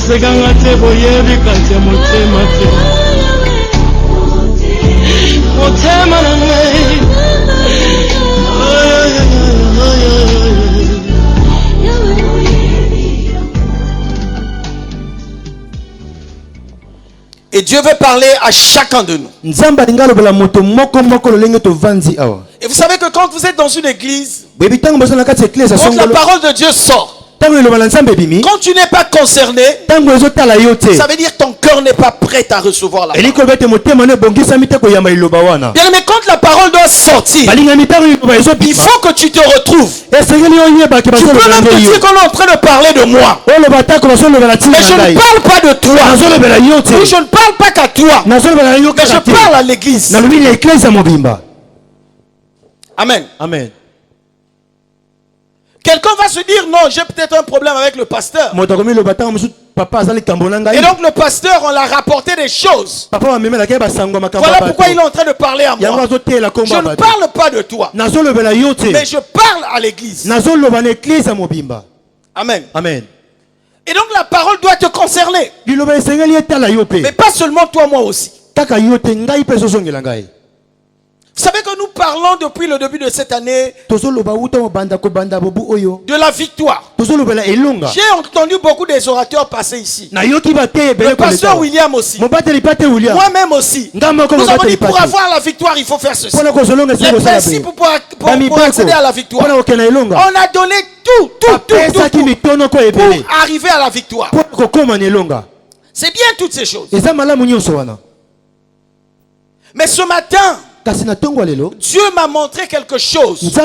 Bosekanga te boyebi kati ya motema te. Motema na ngai. Et Dieu veut parler à chacun de nous. Et vous savez que quand vous êtes dans une église, quand la parole de Dieu sort, quand tu n'es pas concerné, ça veut dire que ton cœur n'est pas prêt à recevoir la parole. Bien, mais quand la parole doit sortir, il faut que tu te retrouves. Tu peux même te dire qu'on est en train de parler de moi, mais je ne parle pas de toi. Oui, je ne parle pas qu'à toi, mais je parle à l'église. Amen. Amen. Quelqu'un va se dire, non, j'ai peut-être un problème avec le pasteur. Et donc le pasteur, on l'a rapporté des choses. Voilà pourquoi il est en train de parler à moi. Je ne parle pas de toi, mais je parle à l'église. Amen. Amen. Et donc la parole doit te concerner. Mais pas seulement toi, moi aussi. Vous savez que nous parlons depuis le début de cette année de la victoire. J'ai entendu beaucoup des orateurs passer ici. Le pasteur William aussi. Moi-même aussi. Nous avons dit pour avoir la victoire, il faut faire ceci. Les principes pour accéder à la victoire. On a donné tout pour arriver à la victoire. C'est bien toutes ces choses. Mais ce matin, Dieu m'a montré quelque chose qui fait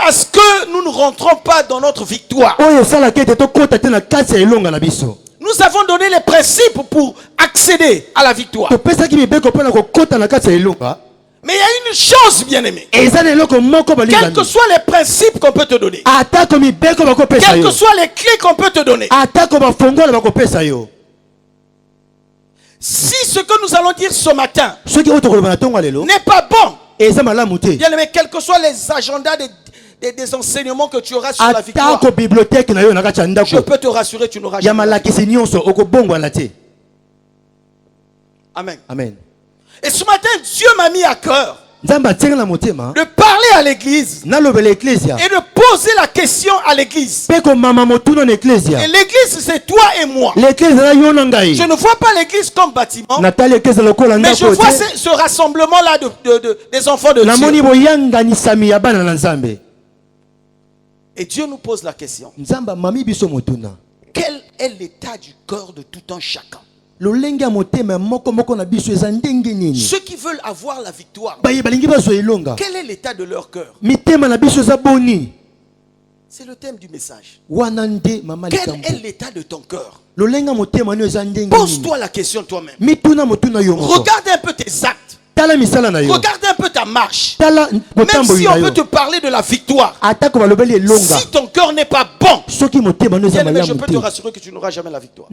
à ce que nous ne rentrons pas dans notre victoire. Nous avons donné les principes pour accéder à la victoire. Mais il y a une chose, bien-aimée. Quels que soient les principes qu'on peut te donner, quelles que soient les clés qu'on peut te donner, si ce que nous allons dire ce matin n'est pas bon, bien aimé, quels que soient les agendas des enseignements que tu auras sur la victoire, je peux te rassurer, tu n'auras jamais. Amen. Amen. Et ce matin, Dieu m'a mis à cœur de parler à l'église et de poser la question à l'église. Et l'église, c'est toi et moi. Je ne vois pas l'église comme bâtiment, mais je vois ce rassemblement-là des enfants de Dieu. Et Dieu nous pose la question: quel est l'état du cœur de tout un chacun? Ceux qui veulent avoir la victoire, quel est l'état de leur cœur? C'est le thème du message. Quel est l'état de ton cœur? Pose-toi la question toi-même. Regarde un peu tes actes. Regarde un peu ta marche. Même si on peut te parler de la victoire, si ton cœur n'est pas bon, je peux te rassurer que tu n'auras jamais la victoire.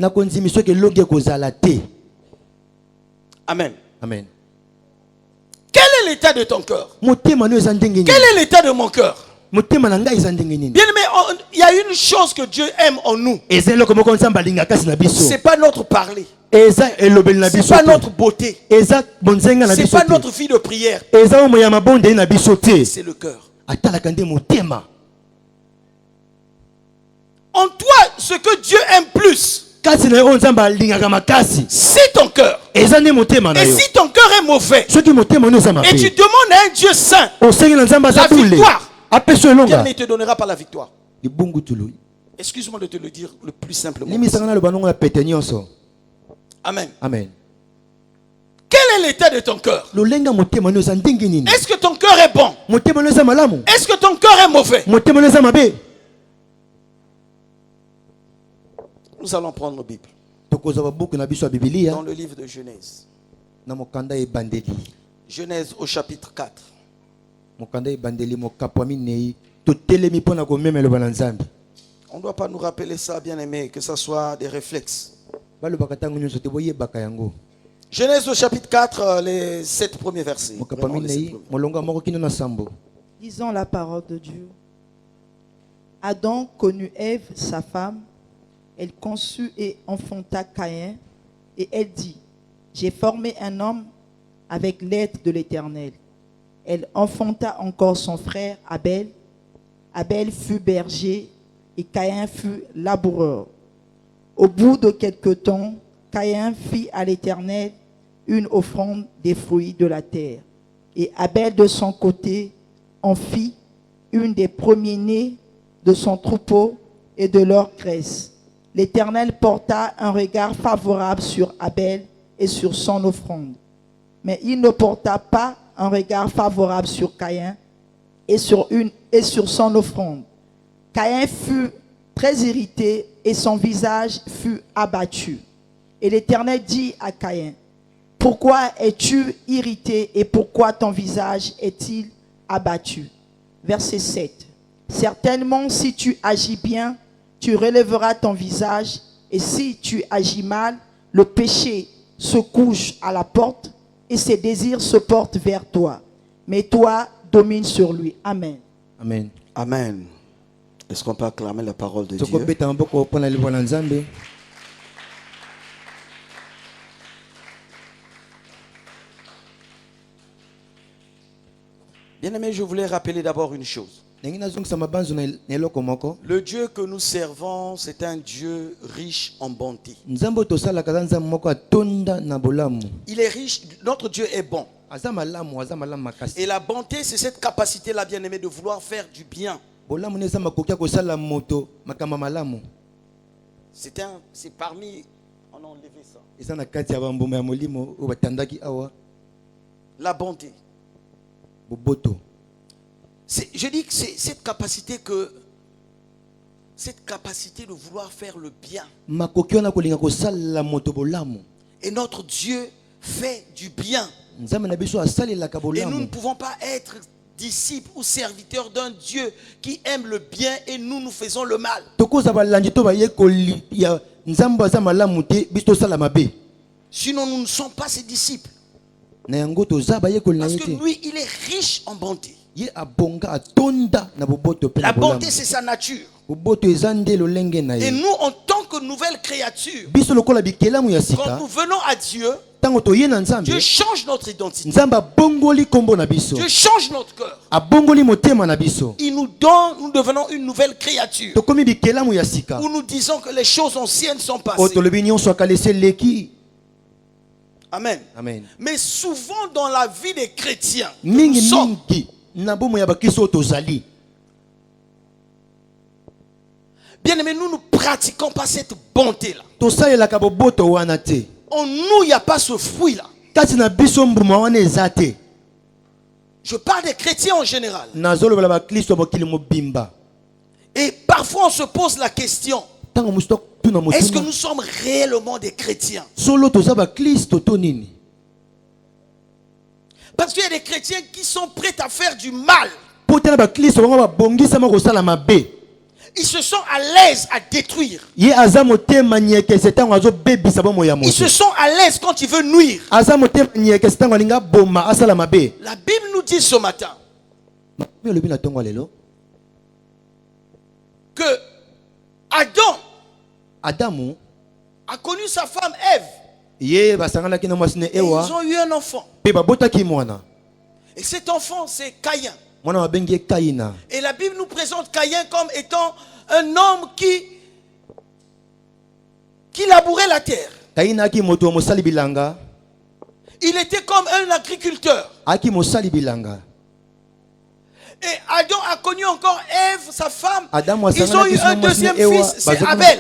Amen. Amen. Quel est l'état de ton cœur? Quel est l'état de mon cœur? Bien aimé, il y a une chose que Dieu aime en nous. C'est pas notre parler. C'est pas notre beauté. C'est pas notre vie de prière. C'est le cœur. En toi, ce que Dieu aime plus, c'est ton cœur. Et si ton cœur est mauvais, et tu demandes à un Dieu saint la victoire, Dieu ne te donnera pas la victoire. Excuse-moi de te le dire le plus simplement. Amen. Amen. Quel est l'état de ton cœur? Est-ce que ton cœur est bon? Est-ce que ton cœur est mauvais? Nous allons prendre nos Bibles dans le livre de Genèse. Genèse au chapitre 4. On ne doit pas nous rappeler ça, bien aimé, que ce soit des réflexes. Genèse au chapitre 4, les 7 premiers versets. Disons la parole de Dieu. Adam connut Ève, sa femme, Elle conçut et enfanta Caïn, et elle dit, j'ai formé un homme avec l'aide de l'Éternel. Elle enfanta encore son frère Abel. Abel fut berger et Caïn fut laboureur. Au bout de quelque temps, Caïn fit à l'Éternel une offrande des fruits de la terre. Et Abel de son côté en fit une des premiers-nés de son troupeau et de leur graisse. L'Éternel porta un regard favorable sur Abel et sur son offrande. Mais il ne porta pas un regard favorable sur Caïn et sur son offrande. Caïn fut très irrité et son visage fut abattu. Et l'Éternel dit à Caïn, pourquoi es-tu irrité et pourquoi ton visage est-il abattu? Verset 7. Certainement, si tu agis bien, tu relèveras ton visage, et si tu agis mal, le péché se couche à la porte et ses désirs se portent vers toi. Mais toi, domine sur lui. Amen. Amen. Amen. Est-ce qu'on peut acclamer la parole de Dieu? Bien-aimé, je voulais rappeler d'abord une chose. Le Dieu que nous servons, c'est un Dieu riche en bonté. Il est riche, notre Dieu est bon. Et la bonté, c'est cette capacité-là, bien-aimé, de vouloir faire du bien. C'est parmi... On a enlevé ça. La bonté. Je dis que c'est cette capacité de vouloir faire le bien. Et notre Dieu fait du bien. Et nous ne pouvons pas être disciples ou serviteurs d'un Dieu qui aime le bien et nous faisons le mal. Sinon nous ne sommes pas ses disciples. Parce que lui, il est riche en bonté. La bonté, c'est sa nature. Et nous, en tant que nouvelle créature, quand nous venons à Dieu, Dieu change notre identité. Dieu change notre cœur. Il nous donne, nous devenons une nouvelle créature. Où nous disons que les choses anciennes sont passées. Amen. Amen. Mais souvent dans la vie des chrétiens, nous sommes, bien aimé, nous ne pratiquons pas cette bonté-là. En nous, il n'y a pas ce fruit-là. Je parle des chrétiens en général. Et parfois on se pose la question, est-ce que nous sommes réellement des chrétiens? Parce qu'il y a des chrétiens qui sont prêts à faire du mal. Ils se sont à l'aise à détruire. Ils se sont à l'aise quand ils veulent nuire. La Bible nous dit ce matin que Adam a connu sa femme Ève. Et ils ont eu un enfant. Et cet enfant, c'est Caïn. Et la Bible nous présente Caïn comme étant un homme qui labourait la terre. Il était comme un agriculteur. Et Adam a connu encore Ève, sa femme. Ils ont eu un deuxième fils, c'est Abel.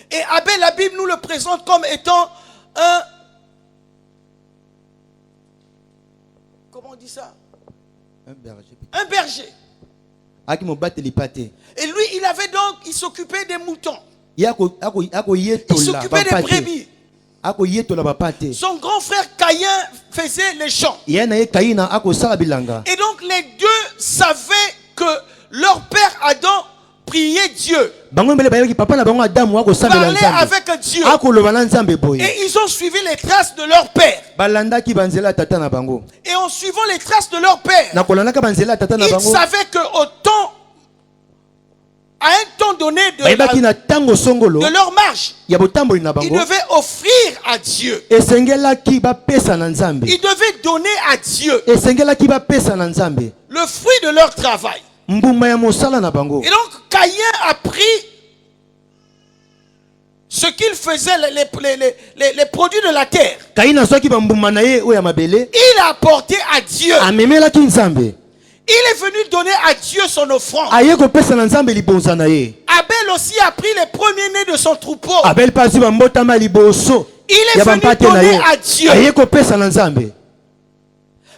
Et Abel, la Bible nous le présente comme étant un... Comment on dit ça? Un berger. Et lui, il s'occupait des moutons. Il s'occupait des brebis. Son grand frère Caïn faisait les champs. Et donc les deux savaient que leur père Adam priait Dieu. Parlait avec Dieu. Et ils ont suivi les traces de leur père. Et en suivant les traces de leur père, ils savaient que au temps à un temps donné de leur marche, ils devaient offrir à Dieu. Ils devaient donner à Dieu le fruit de leur travail. Et donc Caïn a pris ce qu'il faisait, les produits de la terre. Il a apporté à Dieu. Il est venu donner à Dieu son offrande. Abel aussi a pris les premiers-nés de son troupeau. Il est venu donner à Dieu.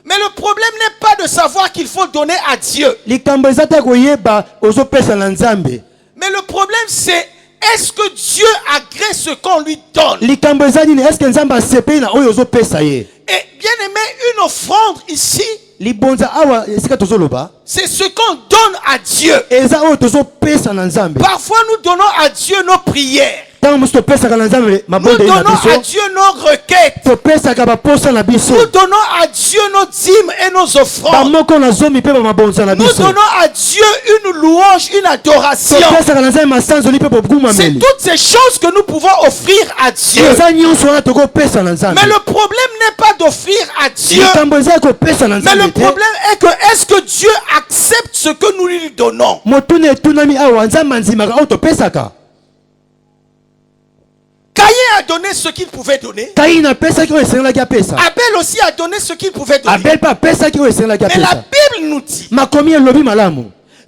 Mais le problème n'est pas de savoir qu'il faut donner à Dieu. Mais le problème c'est, est-ce que Dieu agrée ce qu'on lui donne? Et bien aimé, une offrande ici, c'est ce qu'on donne à Dieu. Parfois nous donnons à Dieu nos prières. Nous donnons à Dieu nos requêtes. Nous donnons à Dieu nos dîmes et nos offrandes. Nous donnons à Dieu une louange, une adoration. C'est toutes ces choses que nous pouvons offrir à Dieu. Mais le problème n'est pas d'offrir à Dieu. Mais le problème est que est-ce que Dieu accepte ce que nous lui donnons? Caïn a donné ce qu'il pouvait donner. Abel aussi a donné ce qu'il pouvait donner. Mais la Bible nous dit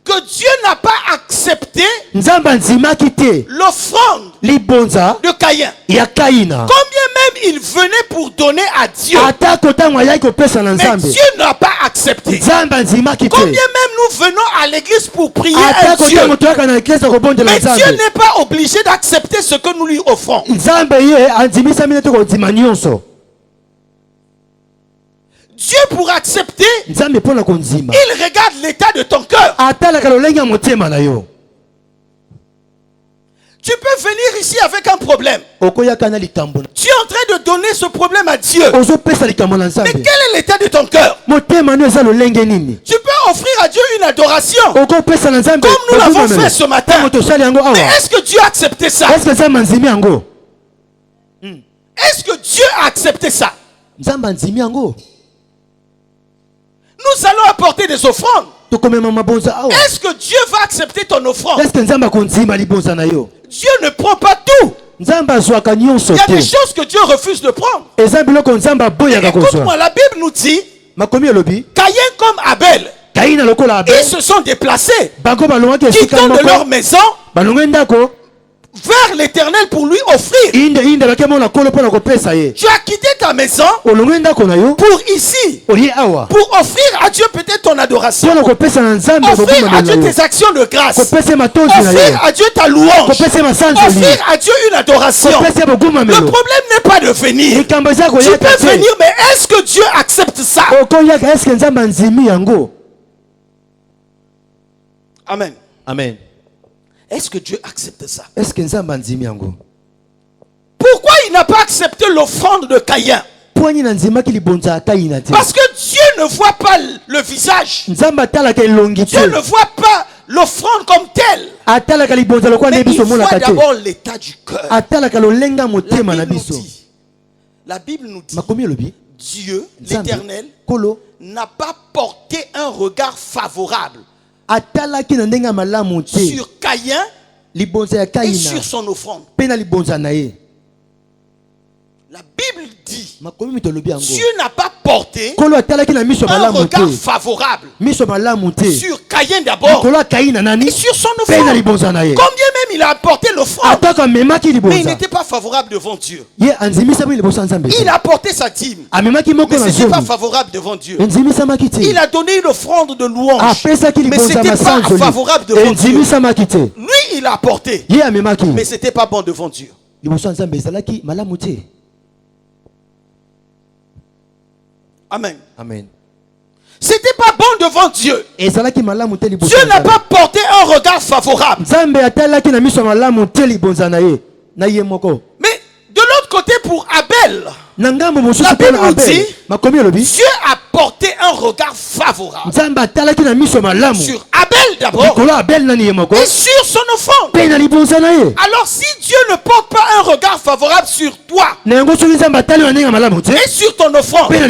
que Dieu n'a pas accepté l'offrande de Caïn. Combien même il venait pour donner à Dieu, mais Dieu n'a pas accepté. Combien même nous venons à l'église pour prier à Dieu, mais Dieu n'est pas obligé d'accepter ce que nous lui offrons. Dieu, pour accepter, il regarde l'état de ton cœur. Tu peux venir ici avec un problème. Tu es en train de donner ce problème à Dieu. Mais quel est l'état de ton cœur? Tu peux offrir à Dieu une adoration, comme nous l'avons fait ce matin. Mais est-ce que Dieu a accepté ça? Est-ce que Dieu a accepté ça? Nous allons apporter des offrandes. Est-ce que Dieu va accepter ton offrande? Dieu ne prend pas tout. Il y a des choses que Dieu refuse de prendre. Écoute-moi, la Bible nous dit, Caïn comme Abel, ils se sont déplacés, quittant de leur maison vers l'Éternel pour lui offrir. Tu as quitté ta maison pour ici, pour offrir à Dieu peut-être ton adoration, offrir à Dieu tes actions de grâce, offrir à Dieu ta louange, offrir à Dieu une adoration. Le problème n'est pas de venir. Tu peux venir, mais est-ce que Dieu accepte ça? Amen. Amen. Est-ce que Dieu accepte ça? Pourquoi il n'a pas accepté l'offrande de Caïn? Parce que Dieu ne voit pas le visage. Dieu ne voit pas l'offrande comme telle. Mais il voit d'abord l'état du cœur. La Bible nous dit, Dieu, l'Éternel, n'a pas porté un regard favorable sur Caïn et sur son offrande. La Bible dit, Dieu n'a pas porté un regard favorable sur Caïn d'abord et sur son offrande. Combien même il a apporté l'offrande, mais il n'était pas favorable devant Dieu. Il a apporté sa dîme, mais ce n'était pas favorable devant Dieu. Il a donné une offrande de louange, mais ce n'était pas favorable devant Dieu. Lui, il a apporté, mais ce n'était pas bon devant Dieu. Amen. Amen. C'était pas bon devant Dieu. Dieu n'a pas porté un regard favorable. Mais de l'autre côté, pour Abel, la Bible nous dit, Dieu a porté un regard favorable sur Abel d'abord et sur son offrande. Alors si Dieu ne porte pas un regard favorable sur toi et sur ton offrande, mais bien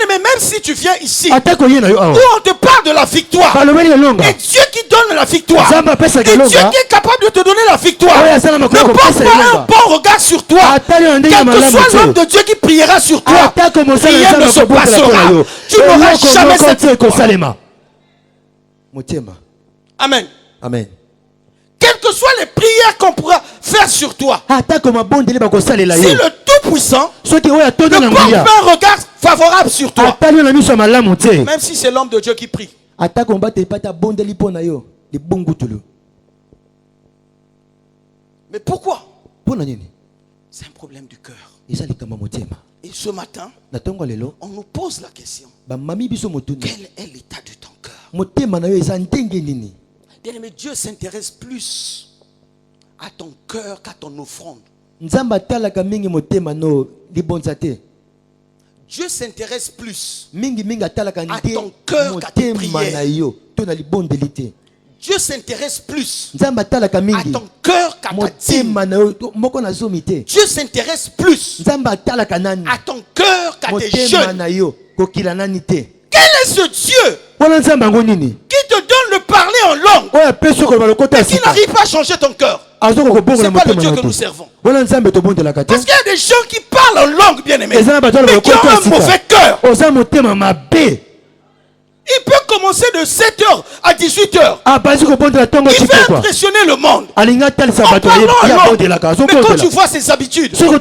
aimé, même si tu viens ici où on te parle de la victoire, et Dieu qui donne la victoire, et Dieu qui est capable de te donner la victoire, ne porte pas un bon regard sur toi, quel que soit l'homme de Dieu qui priera sur toi, rien ne se passera. Tu n'auras jamais cette victoire. Amen. Amen. Quelles que soient les prières qu'on pourra faire sur toi, si le Tout-Puissant ne porte pas un regard favorable sur toi, même si c'est l'homme de Dieu qui prie, mais pourquoi? C'est un problème du cœur. Et ce matin, on nous pose la question. Quel est l'état de ton cœur? Bien-aimé, Dieu s'intéresse plus à ton cœur qu'à ton offrande. Dieu s'intéresse plus à ton cœur qu'à tes prières. Dieu s'intéresse plus à ton cœur qu'à ta dîme. Dieu s'intéresse plus à ton cœur qu'à tes jeûnes. Quel est ce Dieu qui te donne le parler en langue et qui n'arrive pas à changer ton cœur? C'est pas le Dieu que nous servons. Parce qu'il y a des gens qui parlent en langue, bien aimés, mais qui ont un mauvais cœur. Il peut commencer de 7h à 18h. Il fait impressionner le monde en parlant en langue. Mais quand tu vois ses habitudes, quand tu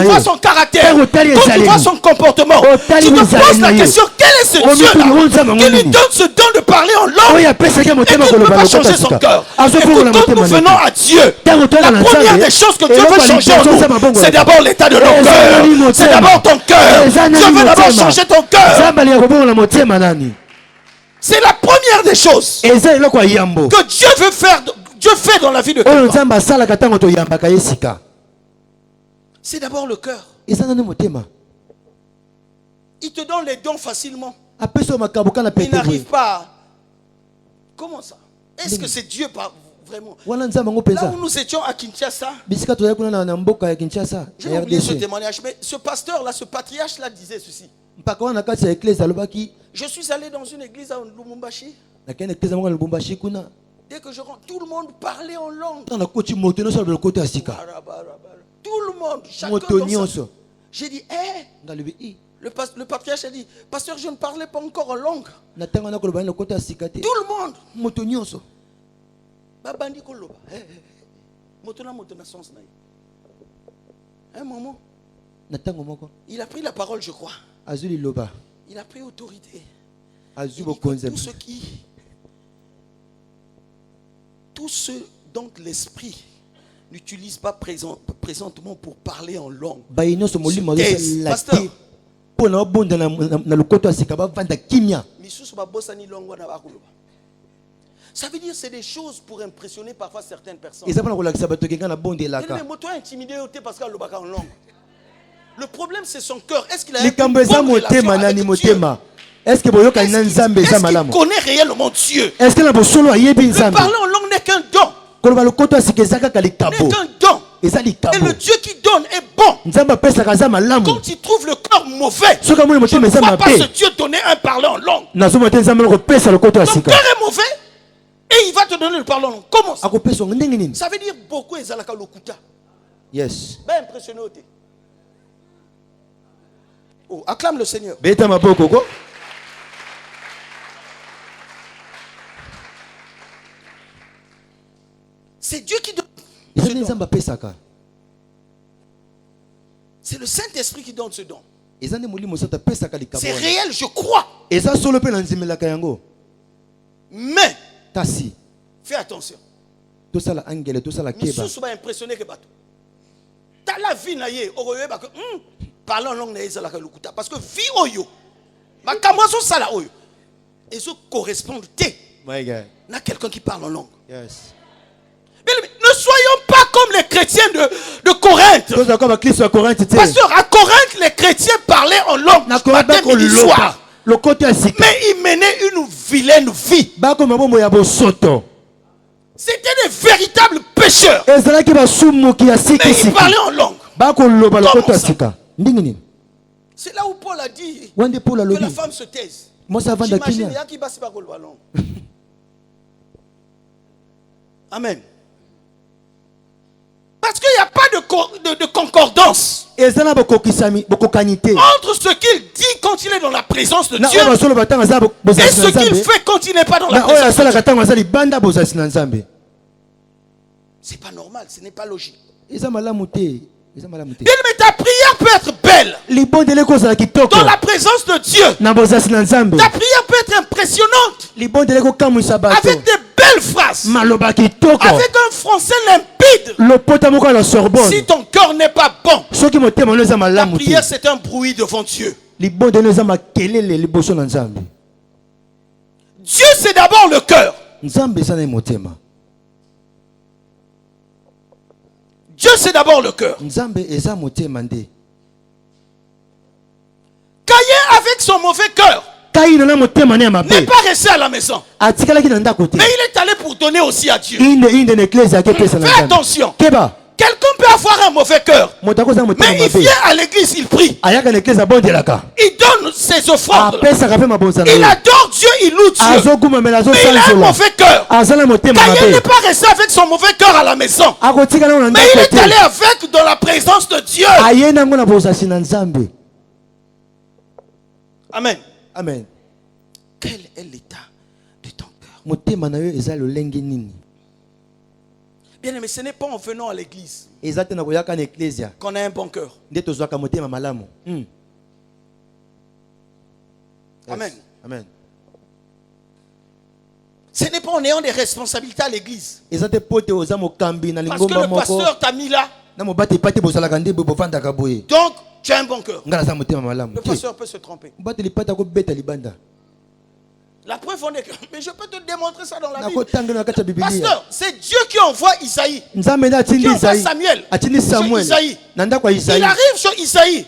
vois son caractère, quand tu vois son comportement, tu te poses la question, quel est ce Dieu-là qui lui donne ce don de parler en langue et qui ne peut pas changer son cœur? Écoute, quand nous venons à Dieu, la première des choses que Dieu veut changer en nous, c'est d'abord l'état de nos cœurs. C'est d'abord ton cœur. Dieu veut d'abord changer ton cœur. C'est la première des choses que Dieu veut faire. Dieu fait dans la vie de quelqu'un. C'est d'abord le cœur. Il te donne les dons facilement. Il n'arrive pas. Comment ça? Est-ce que c'est Dieu vraiment? Là où nous étions à Kinshasa, j'ai oublié ce témoignage, mais ce pasteur-là, ce patriarche-là disait ceci. Je suis allé dans une église à Lubumbashi. Dès que je rentre, tout le monde parlait en langue. Tout le monde, chacun dans sa... J'ai dit, le patriarche a dit, pasteur, je ne parlais pas encore en langue. Tout le monde. Un moment, il a pris la parole, je crois. Il a pris autorité. Tout ce dont l'esprit n'utilise pas présentement pour parler en langue. Pasteur. Ça veut dire c'est des choses pour impressionner parfois certaines personnes. Le problème c'est son cœur. Est-ce qu'il a une bonne relation avec Dieu? Est-ce qu'il connaît réellement Dieu? Le parler en langue n'est qu'un don. N'est qu'un don. Et le Dieu qui donne est bon. Quand tu trouves le cœur mauvais, tu ne vois pas ce Dieu donner un parler en langue. Ton cœur est mauvais et il va te donner le parler en langue. Comment ça? Ça veut dire beaucoup ezalaka lokuta. Yes. Ben impressionné. Oh, acclame le Seigneur. C'est Dieu qui donne. C'est le Saint-Esprit qui donne ce don. C'est réel, je crois. Mais fais attention. Impressionné que bateau. T'as la vie naïe. Parler en langue parce que vie oyo. Ma kamaso sala oyo. Et ça correspond à quelqu'un qui parle en langue. Yes. Mais ne soyons pas comme les chrétiens de Corinthe. Pasteur, à Corinthe, les chrétiens parlaient en langue matin, midi, soir. Mais ils menaient une vilaine vie. C'était des véritables pécheurs. Mais ils parlaient en langue. C'est là où Paul a dit que la femme se taise. J'imagine, il y a qui passe par le ballon. Amen. Parce qu'il n'y a pas de concordance entre ce qu'il dit quand il est dans la présence de Dieu et ce qu'il fait quand il n'est pas dans la présence de Dieu. C'est pas normal, ce n'est pas logique. Bien, mais ta prière peut être belle dans la présence de Dieu. Ta prière peut être impressionnante avec des belle phrase avec un français limpide. Si ton cœur n'est pas bon, ta prière c'est un bruit devant Dieu. Dieu c'est d'abord le cœur. Dieu c'est d'abord le cœur. Caïn avec son mauvais cœur n'est pas resté à la maison. Mais il est allé pour donner aussi à Dieu. Fais attention. Quelqu'un peut avoir un mauvais cœur, mais il vient à l'église, il prie. Il donne ses offrandes. Il adore Dieu, il loue Dieu. Mais il a un mauvais cœur. Caïn n'est pas resté avec son mauvais cœur à la maison. Mais il est allé avec dans la présence de Dieu. Amen. Amen. Quel est l'état de ton cœur? Bien aimé, ce n'est pas en venant à l'église qu'on a un bon cœur. Amen. Amen. Ce n'est pas en ayant des responsabilités à l'église. Parce que le pasteur t'a mis là. Donc, tu as un bon cœur. Le pasteur peut se tromper. La preuve en est que... Mais je peux te démontrer ça dans la Bible. Pasteur, c'est Dieu qui envoie Isaïe. Qui envoie Samuel. Sur Isaïe. Il arrive sur Isaïe.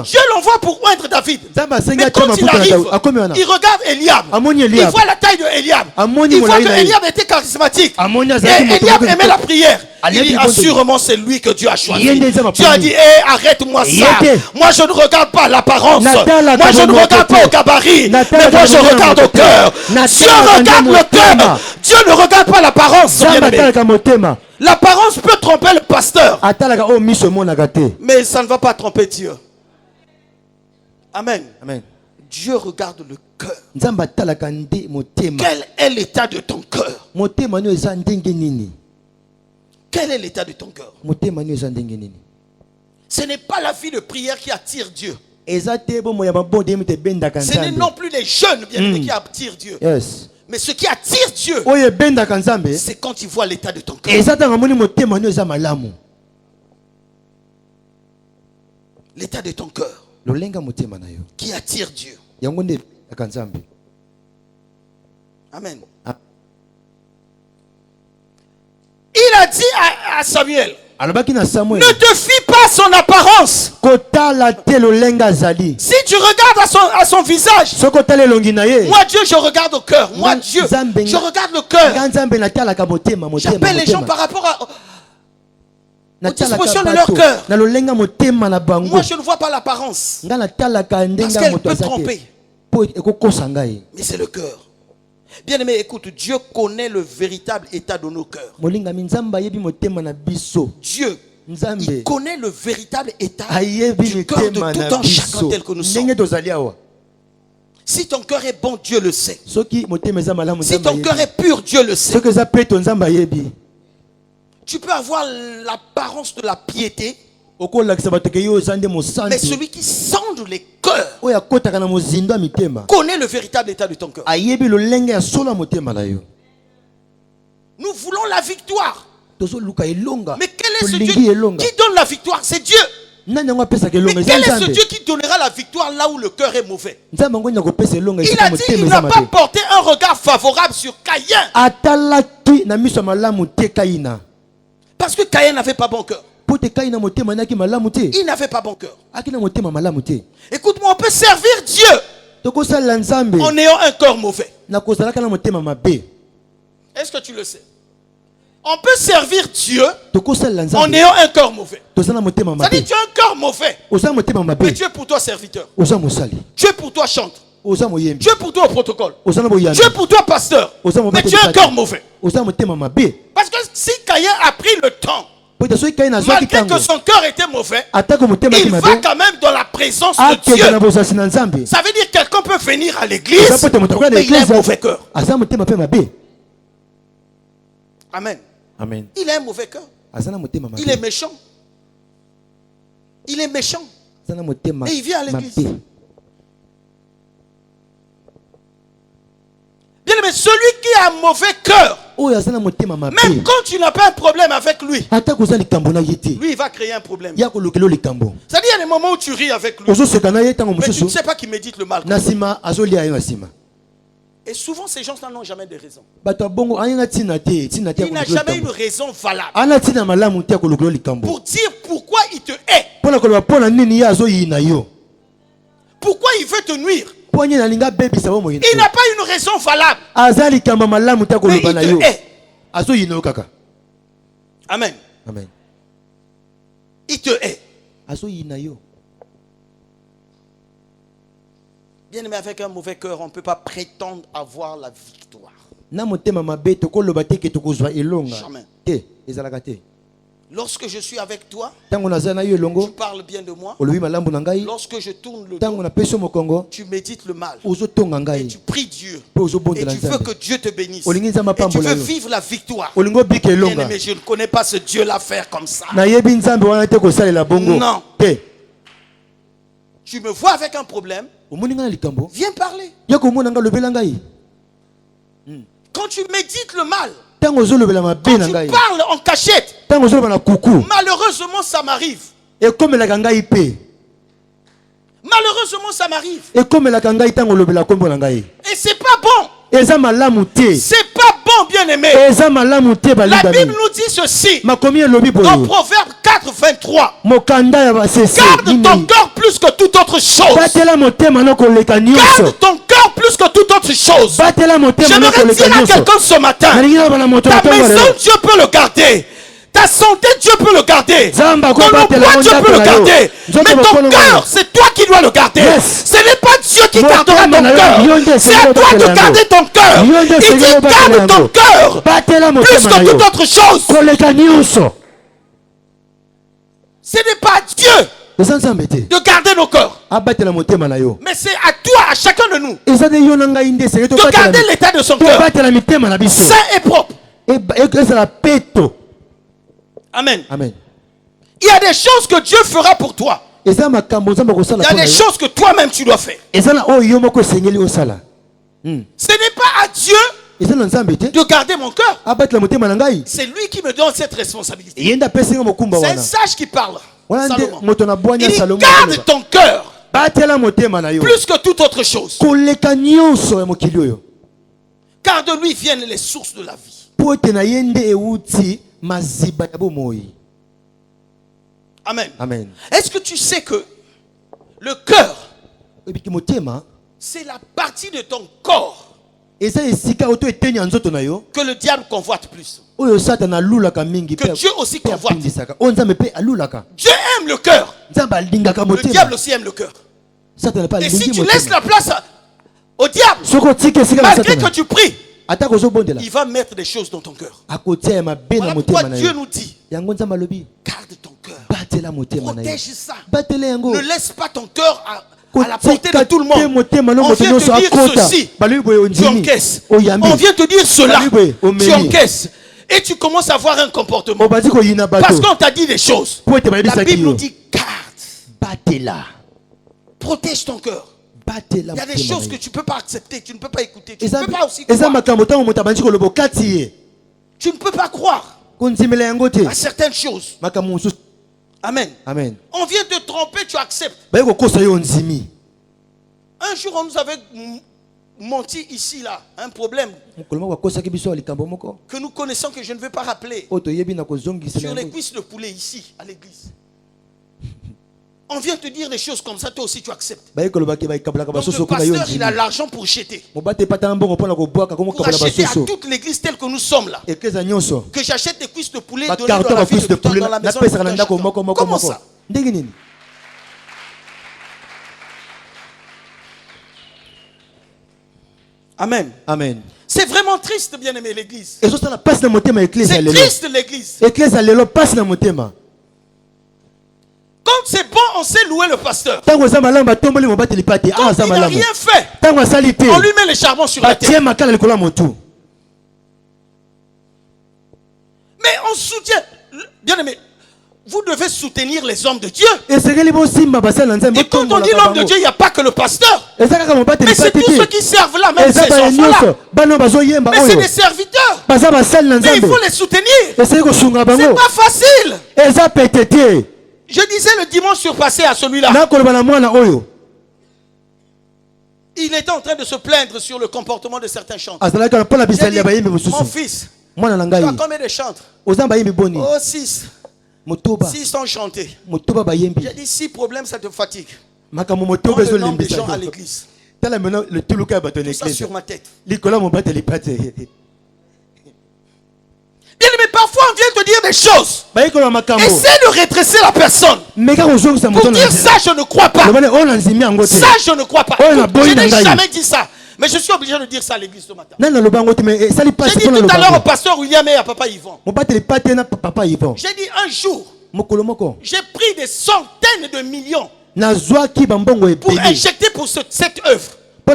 Dieu l'envoie pour oindre David. Mais quand il arrive, il regarde Eliab. Il voit la taille de Eliab. Il voit que Eliab était charismatique. Et Eliab aimait la prière. Il dit, assurément c'est lui que Dieu a choisi. Dieu a dit, arrête-moi ça. Moi je ne regarde pas l'apparence. Moi je ne regarde pas au gabarit. Mais moi je regarde au cœur. Dieu regarde le cœur. Dieu ne regarde pas l'apparence. L'apparence peut tromper le pasteur, mais ça ne va pas tromper Dieu. Amen. Amen. Dieu regarde le cœur. Quel est l'état de ton cœur? Quel est l'état de ton cœur? Ce n'est pas la vie de prière qui attire Dieu. Ce n'est non plus les jeunes bien qui attirent Dieu. Yes. Mais ce qui attire Dieu, c'est quand il voit l'état de ton cœur. L'état de ton cœur qui attire Dieu. Amen. Il a dit à Samuel, ne te fie pas à son apparence. Si tu regardes à son visage, moi Dieu je regarde au cœur. Moi Dieu je regarde le cœur. J'appelle les gens par rapport aux dispositions de leur cœur. Moi je ne vois pas l'apparence, parce qu'elle peut tromper. Mais c'est le cœur. Bien aimé, écoute, Dieu connaît le véritable état de nos cœurs. Dieu, il connaît le véritable état du cœur de tout un chacun tel que nous sommes. Si ton cœur est bon, Dieu le sait. Si ton cœur est pur, Dieu le sait. Tu peux avoir l'apparence de la piété, mais celui qui sonde les cœurs connaît le véritable état de ton cœur. Nous voulons la victoire. Mais quel est ce Dieu qui donne la victoire? C'est Dieu. Mais quel est ce Dieu qui donnera la victoire là où le cœur est mauvais? Il a dit qu'il n'a pas porté un regard favorable sur Caïn. Parce que Caïn n'avait pas bon cœur. Il n'avait pas bon cœur. Écoute-moi, on peut servir Dieu en ayant un cœur mauvais. Est-ce que tu le sais? On peut servir Dieu en ayant un cœur mauvais. C'est-à-dire tu as un cœur mauvais, mais Dieu est pour toi serviteur. Dieu est pour toi chanteur. Dieu est pour toi au protocole. Dieu est pour toi pasteur. Mais tu as un cœur mauvais. Parce que si Caïn a pris le temps, malgré que son cœur était mauvais, il va quand même dans la présence de Dieu. Ça veut dire que quelqu'un peut venir à l'église, mais il a un mauvais cœur. Amen. Amen. Il a un mauvais cœur. Il est méchant. Il est méchant. Et il vient à l'église. Bien aimé, celui qui a un mauvais cœur, même quand tu n'as pas un problème avec lui, lui il va créer un problème. C'est-à-dire il y a des moments où tu ris avec lui, mais tu ne sais pas qu'il médite le mal. Et souvent ces gens-là n'ont jamais de raison. Il n'a jamais une raison valable pour dire pourquoi il te hait. Pourquoi il veut te nuire. Il n'a pas une raison valable. Mais il te hait. Amen. Amen. Il te hait. Bien aimé, avec un mauvais cœur, on ne peut pas prétendre avoir la victoire. Jamais. Lorsque je suis avec toi, tu parles bien de moi. Lorsque je tourne le dos, tu médites le mal. Et tu pries Dieu. Et tu veux que Dieu te bénisse. Et tu veux vivre la victoire. Bien aimé, je ne connais pas ce Dieu-là faire comme ça. Non. Tu me vois avec un problème, viens parler. Quand tu médites le mal, quand tu parles en cachette, malheureusement ça m'arrive. Malheureusement ça m'arrive. Et c'est pas bon. C'est pas bon, bien aimé. La Bible nous dit ceci dans Proverbe 4, 23. Garde ton cœur plus que toute autre chose. Garde ton cœur plus que toute autre chose. J'aimerais dire à quelqu'un ce matin, ta maison, Dieu peut le garder. Ta santé, Dieu peut le garder. Ton emploi, Dieu peut le garder. Mais ton cœur, c'est toi qui dois le garder. Ce n'est pas Dieu qui gardera ton cœur. C'est à toi de garder ton cœur. Il dit garde ton cœur plus que toute autre chose. Ce n'est pas à Dieu de garder nos cœurs. Mais c'est à toi, à chacun de nous, de garder l'état de son cœur sain et propre. Amen. Amen. Il y a des choses que Dieu fera pour toi. Il y a des choses que toi-même tu dois faire. Ce n'est pas à Dieu de garder mon cœur. C'est lui qui me donne cette responsabilité. C'est un sage qui parle. Salomon. Il dit garde ton cœur plus que toute autre chose. Car de lui viennent les sources de la vie. Amen. Amen. Est-ce que tu sais que le cœur, c'est la partie de ton corps que le diable convoite plus, que Dieu aussi convoite? Dieu aime le cœur. Le diable aussi aime le cœur. Et si tu laisses la place au diable, malgré que tu pries, il va mettre des choses dans ton cœur. Voilà pourquoi Dieu nous dit garde ton cœur, protège ça, ne laisse pas ton cœur à la portée de tout le monde. On vient te dire ceci, tu encaisses. On vient te dire cela, tu encaisses. Et tu commences à avoir un comportement parce qu'on t'a dit des choses. La Bible nous dit garde, protège ton cœur. Il y a des choses que tu ne peux pas accepter, tu ne peux pas écouter, tu ne peux pas aussi croire. Tu ne peux pas croire à certaines choses. Amen. Amen. On vient te tromper, tu acceptes. Un jour, on nous avait menti ici, là, un problème que nous connaissons, que je ne veux pas rappeler, sur les cuisses de poulet ici, à l'église. On vient te dire des choses comme ça, toi aussi tu acceptes. Donc le pasteur, il a l'argent pour jeter. Pour acheter à toute l'église telle que nous sommes là. Que j'achète des cuisses de poulet données dans la ville dans la maison. Comment ça? Amen. Amen. C'est vraiment triste, bien-aimé, l'église. C'est triste, l'église. Quand c'est bon, on sait louer le pasteur. Quand il n'a rien fait, on lui met le charbon sur la tête. Mais on soutient. Bien-aimé, vous devez soutenir les hommes de Dieu. Et quand on dit l'homme de Dieu, il n'y a pas que le pasteur. Mais c'est tous ceux qui servent là, même ces enfants-là. Mais c'est des serviteurs. Mais il faut les soutenir. C'est pas facile. Je disais le dimanche surpassé à celui-là. Il était en train de se plaindre sur le comportement de certains chanteurs. Mon fils, tu as combien de chantres? Oh, 6. 6 ont chanté. J'ai dit, si problème, ça te fatigue. Prends le nombre de gens à l'église. Tout ça sur ma tête. Bien, mais parfois on vient te dire des choses. Essaie de redresser la personne. Pour dire ça, je ne crois pas. Ça, je ne crois pas. Je n'ai jamais dit ça. Mais je suis obligé de dire ça à l'église ce matin. J'ai dit tout à l'heure au pasteur William et à papa Yvon. J'ai dit un jour, j'ai pris des centaines de millions pour injecter pour cette œuvre. Mais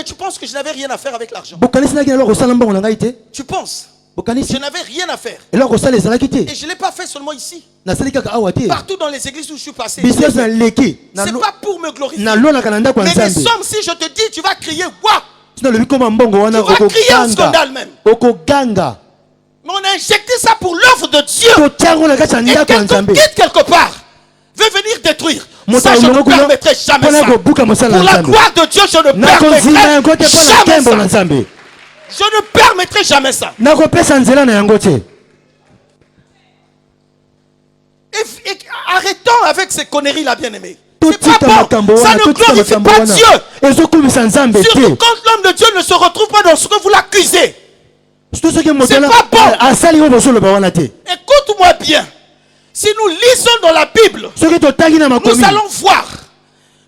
tu penses que je n'avais rien à faire avec l'argent? Tu penses? Je n'avais rien à faire. Et je ne l'ai pas fait seulement ici. Partout dans les églises où je suis passé. C'est pas pour me glorifier. Mais les sommes, si je te dis, tu vas crier waouh. Tu vas crier un scandale même. Mais on a injecté ça pour l'œuvre de Dieu. Et quelqu'un quitte quelque part veut venir détruire. Ça, je ne permettrai jamais ça. Pour la gloire de Dieu, je ne permettrai jamais ça. Je ne permettrai jamais ça. Et arrêtons avec ces conneries-là, bien-aimés. C'est pas bon. Ça ne glorifie pas Dieu. Surtout quand l'homme de Dieu ne se retrouve pas dans ce que vous l'accusez. C'est pas bon. Écoute-moi bien. Si nous lisons dans la Bible, nous allons voir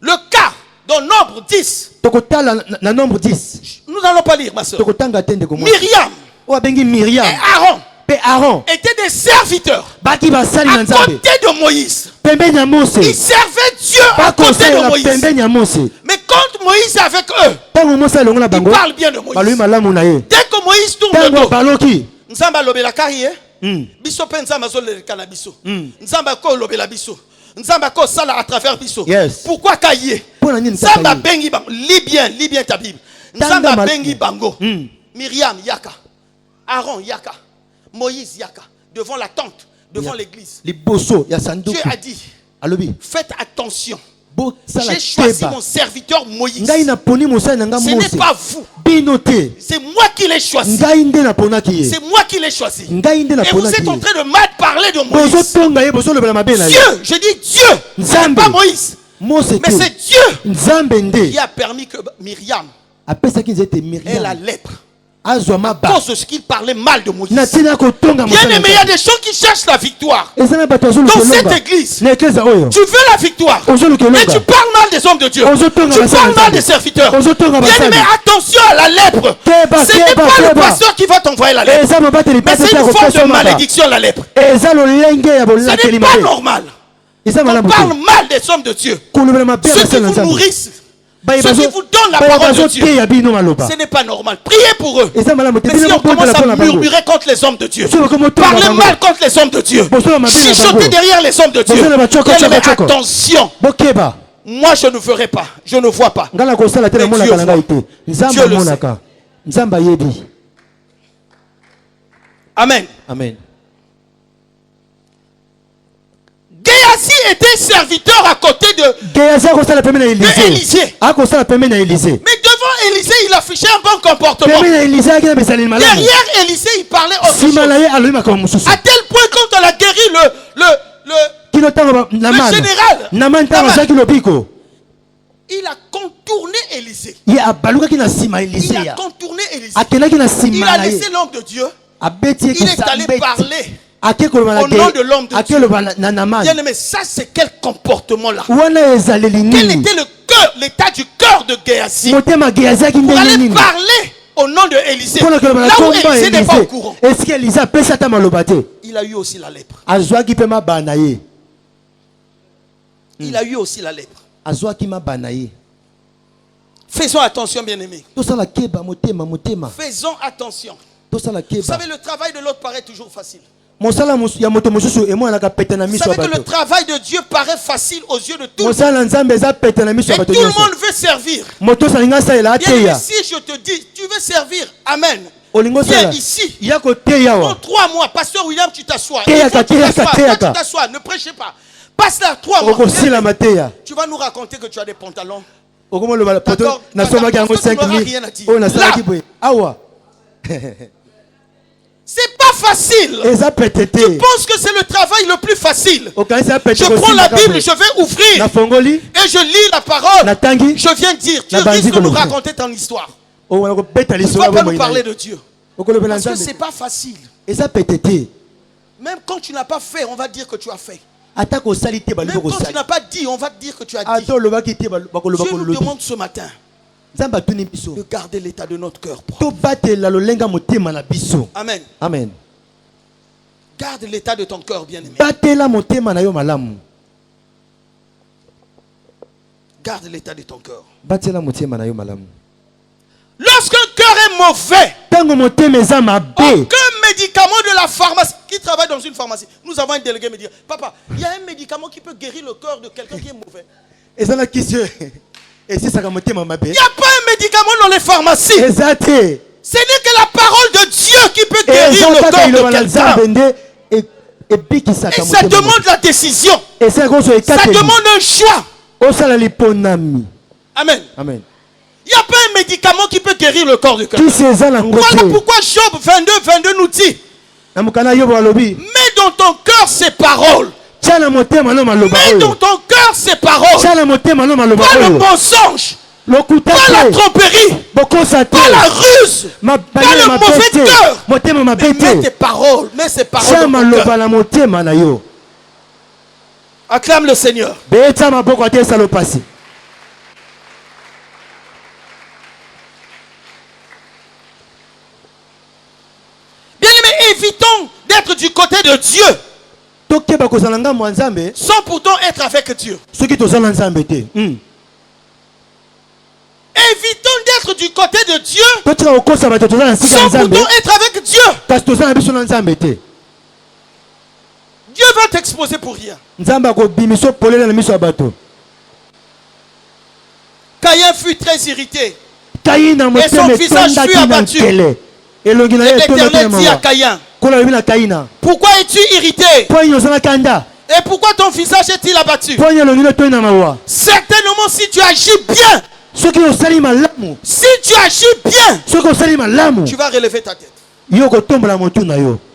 le cas dans Nombre 10. Nous n'allons pas lire, ma soeur. Myriam et Aaron étaient des serviteurs à côté de Moïse. Ils servaient Dieu à côté de Moïse. Mais quand Moïse est avec eux, il parle bien de Moïse. Dès que Moïse tourne le dos, Nzamba lobela karie, biso pe nzamba zoleka na biso. Nzamba ko lobela biso. Nzamba ko sala à travers biso. Pourquoi kaye? Nzamba bengi bango. Lis bien ta Bible. Nzamba bengi bango. Myriam yaka, Aaron yaka, Moïse yaka, devant la tente, devant l'église. Dieu a dit, faites attention. J'ai choisi mon serviteur Moïse. Ce n'est pas vous. C'est moi qui l'ai choisi. C'est moi qui l'ai choisi. Et vous êtes en train de mal parler de Moïse. Dieu, je dis Dieu, c'est pas Moïse. Mais c'est Dieu qui a permis que Myriam ait la lèpre. À cause de ce qu'il parlait mal de Moïse. Bien aimé, il y a des gens qui cherchent la victoire. Dans cette église, tu veux la victoire, mais tu parles mal des hommes de Dieu. Tu parles mal des serviteurs. Bien aimé, attention à la lèpre. Ce n'est pas le pasteur qui va t'envoyer la lèpre, mais c'est une forme de malédiction, la lèpre. Ce n'est pas normal. On parle mal des hommes de Dieu. Ceux qui vous nourrissent, ceux qui vous donnent la parole de Dieu, ce n'est pas normal. Priez pour eux. Mais si on commence à murmurer contre les hommes de Dieu, parler mal contre les hommes de Dieu, chuchoter derrière les hommes de Dieu, attention. Moi je ne ferai pas, je ne vois pas. Mais Dieu le sait. Amen. Amen. Géasi était serviteur à côté de Élisée. Mais devant Élisée, il affichait un bon comportement. Derrière Élisée, il parlait autre chose. À tel point, quand on a guéri le général, il a contourné Élisée. Il a contourné Élisée. Il a laissé l'homme de Dieu. Il est allé parler au nom de l'homme de Dieu. Bien aimé, ça c'est quel comportement là? Quel était le cœur, l'état du cœur de Géasi pour aller parler au nom de Élisée, là où Élisée n'est pas au courant? Il a eu aussi la lèpre. Il a eu aussi la lèpre. Faisons attention, bien-aimés. Faisons attention. Vous savez, le travail de l'autre paraît toujours facile. Vous savez que le travail de Dieu paraît facile aux yeux de tout le monde. Et tout le monde veut servir. Bien, si je te dis, tu veux servir, amen. Viens ici. Dans 3 mois, pasteur William, tu t'assois. Tu t'assois, ne prêchez pas. Passe là 3 mois. Tu vas nous raconter que tu as des pantalons. D'accord? Tu n'auras rien à dire. C'est pas facile. Tu penses que c'est le travail le plus facile. Je prends la Bible, je vais ouvrir et je lis la parole. Je viens dire, tu risques de nous raconter ton histoire. Tu ne vas pas nous parler de Dieu. Parce que c'est pas facile. Même quand tu n'as pas fait, on va dire que tu as fait. Même quand tu n'as pas dit, on va te dire que tu as dit. Dieu nous demande ce matin de garder l'état de notre cœur propre. Amen. Amen. Garde l'état de ton cœur, bien-aimé. Garde l'état de ton cœur. Lorsqu'un cœur est mauvais, aucun médicament de la pharmacie. Qui travaille dans une pharmacie? Nous avons un délégué me dire, papa, il y a un médicament qui peut guérir le cœur de quelqu'un qui est mauvais. Il n'y a pas un médicament dans les pharmacies. Ce n'est que la parole de Dieu qui peut guérir le corps de quelqu'un. Et ça demande la décision. Ça demande un choix. Amen. Amen. Il n'y a pas un médicament qui peut guérir le corps de quelqu'un. Voilà pourquoi Job 22 nous dit, mets dans ton cœur ces paroles. Mets dans ton cœur ces paroles. Pas le mensonge. Pas la tromperie. Pas la ruse. Pas le mauvais cœur. Mais mets tes paroles. Mets ces paroles dans ton cœur. Acclame le Seigneur. Bien-aimés, évitons d'être du côté de Dieu sans pourtant être avec Dieu. Évitons d'être du côté de Dieu sans pourtant être avec Dieu. Dieu va t'exposer pour rien. Caïn fut très irrité et son visage fut abattu. Et l'Éternel dit à Caïn, pourquoi es-tu irrité? Et pourquoi ton visage est-il abattu? Certainement si tu agis bien, tu vas relever ta tête.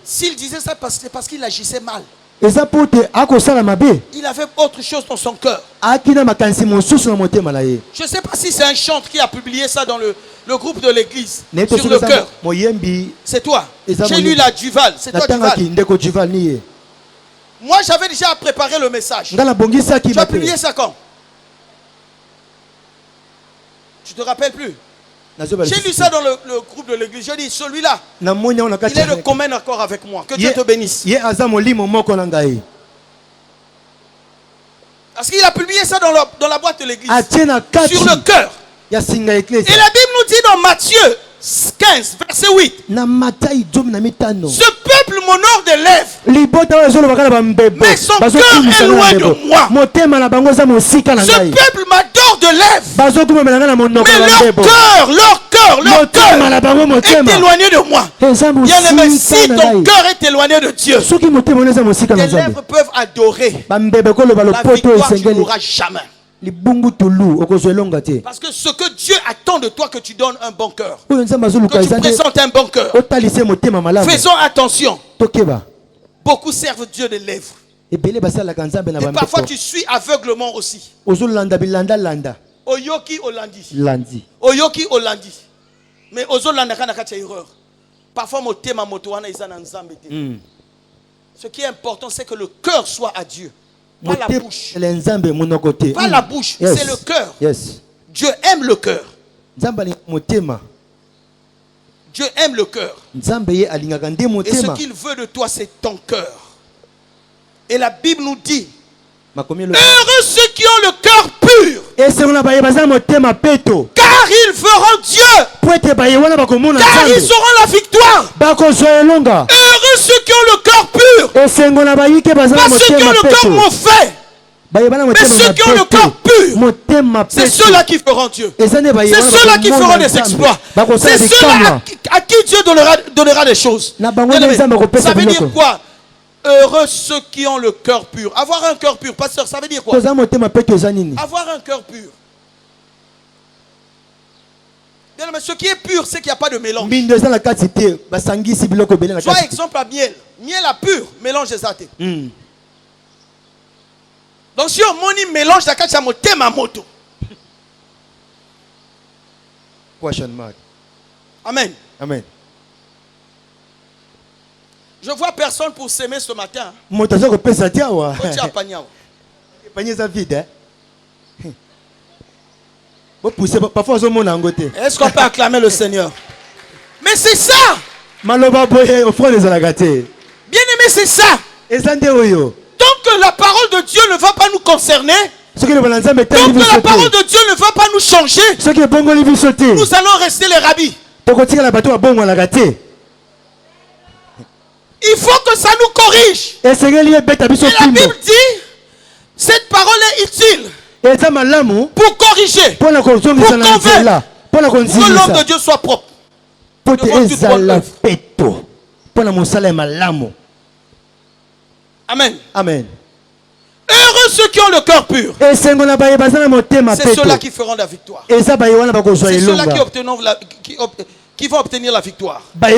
S'il disait ça, c'est parce qu'il agissait mal. Il avait autre chose dans son cœur. Je ne sais pas si c'est un chantre qui a publié ça dans le groupe de l'église sur le cœur. C'est toi. J'ai lu la Duval. C'est toi Duval. Moi j'avais déjà préparé le message. Tu as publié ça quand? Tu te rappelles plus? J'ai lu ça dans le groupe de l'église. Je dis celui-là, il est de commun accord avec moi. Que Dieu te bénisse. Parce qu'il a publié ça dans la boîte de l'église. Sur le cœur. Et la Bible nous dit dans Matthieu 15, verset 8. Ce peuple m'honore des lèvres, mais son cœur est loin de moi. Ce peuple m'adore de lèvres, mais leur cœur est éloigné de moi. Bien-aimé, si ton cœur est éloigné de Dieu, tes lèvres peuvent adorer. La victoire, tu n'auras jamais. Parce que ce que Dieu attend de toi, que tu donnes un bon cœur, que tu présentes un bon cœur. Faisons attention. Beaucoup servent Dieu de lèvres. Et parfois tu suis aveuglement aussi. Oyoki Olandi. Oyoki Olandi. Mais Ozolanda kanaka erreur. Parfois motema motoana izana nzambe te. Ce qui est important, c'est que le cœur soit à Dieu. Pas la bouche. Pas la bouche, c'est le cœur. Dieu aime le cœur. Dieu aime le cœur. Et ce qu'il veut de toi, c'est ton cœur. Et la Bible nous dit, heureux ceux qui ont le cœur pur, car ils verront Dieu, car ils auront la victoire. Heureux ceux qui ont le cœur pur, pas ceux qui ont le cœur mauvais, mais ceux qui ont le cœur pur, c'est ceux-là qui feront Dieu. C'est ceux-là qui feront des exploits. C'est ceux-là à qui Dieu donnera des choses. Ça veut dire quoi? Heureux ceux qui ont le cœur pur. Avoir un cœur pur, pasteur, ça veut dire quoi? Avoir un cœur pur. Bien, mais ce qui est pur, c'est qu'il n'y a pas de mélange. Soit exemple à miel. Miel à pur, mélange des athées. Donc si on moni mélange la kacha motema moto. Amen. Amen. Je vois personne pour s'aimer ce matin. Est-ce qu'on peut acclamer le Seigneur? Mais c'est ça. Bien aimé, c'est ça. Tant que la parole de Dieu ne va pas nous concerner, tant que la parole de Dieu ne va pas nous changer, nous allons rester les rabbis. Il faut que ça nous corrige. Et la Bible dit, cette parole est utile pour corriger, pour convaincre, pour que l'homme de Dieu soit propre. Amen. Amen. Heureux ceux qui ont le cœur pur. C'est ceux-là qui feront la victoire. C'est ceux-là qui vont obtenir la victoire. Donc